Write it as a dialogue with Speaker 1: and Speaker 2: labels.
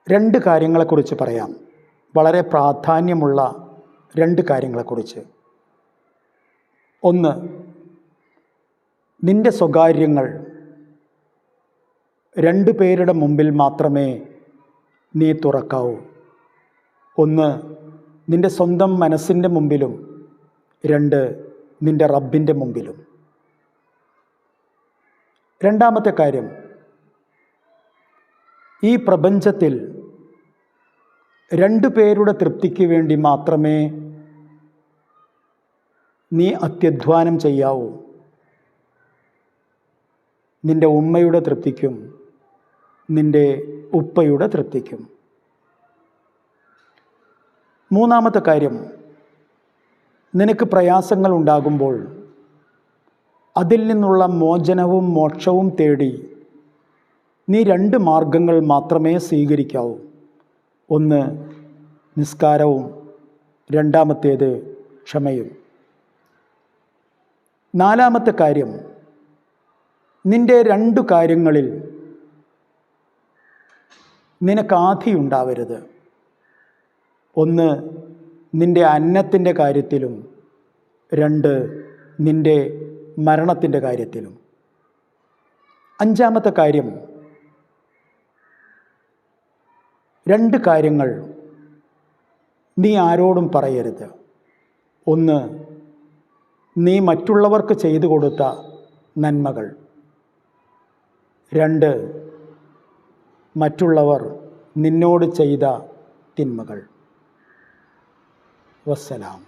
Speaker 1: രണ്ട് കാര്യങ്ങളെക്കുറിച്ച് പറയാം. വളരെ പ്രാധാന്യമുള്ള രണ്ട് കാര്യങ്ങളെക്കുറിച്ച്. ഒന്ന്, നിൻ്റെ സ്വകാര്യങ്ങൾ രണ്ട് പേരുടെ മുമ്പിൽ മാത്രമേ നീ തുറക്കാവൂ. ഒന്ന്, നിൻ്റെ സ്വന്തം മനസ്സിൻ്റെ മുമ്പിലും. രണ്ട്, നിൻ്റെ റബ്ബിൻ്റെ മുമ്പിലും. രണ്ടാമത്തെ കാര്യം, ഈ പ്രപഞ്ചത്തിൽ രണ്ടു പേരുടെ തൃപ്തിക്ക് വേണ്ടി മാത്രമേ നീ അത്യധ്വാനം ചെയ്യാവൂ. നിൻ്റെ ഉമ്മയുടെ തൃപ്തിക്കും നിൻ്റെ ഉപ്പയുടെ തൃപ്തിക്കും. മൂന്നാമത്തെ കാര്യം, നിനക്ക് പ്രയാസങ്ങൾ ഉണ്ടാകുമ്പോൾ അതിൽ നിന്നുള്ള മോചനവും മോക്ഷവും തേടി നീ രണ്ട് മാർഗങ്ങൾ മാത്രമേ സ്വീകരിക്കാവൂ. ഒന്ന്, നിസ്കാരവും രണ്ടാമത്തേത് ക്ഷമയും. നാലാമത്തെ കാര്യം, നിൻ്റെ രണ്ടു കാര്യങ്ങളിൽ നിനക്ക് ആധിയുണ്ടാവരുത്. ഒന്ന്, നിൻ്റെ അന്നത്തിൻ്റെ കാര്യത്തിലും. രണ്ട്, നിൻ്റെ മരണത്തിൻ്റെ കാര്യത്തിലും. അഞ്ചാമത്തെ കാര്യം, രണ്ട് കാര്യങ്ങൾ നീ ആരോടും പറയരുത്. ഒന്ന്, നീ മറ്റുള്ളവർക്ക് ചെയ്തു കൊടുത്ത നന്മകൾ. രണ്ട്, മറ്റുള്ളവർ നിന്നോട് ചെയ്ത തിന്മകൾ. വസ്സലാം.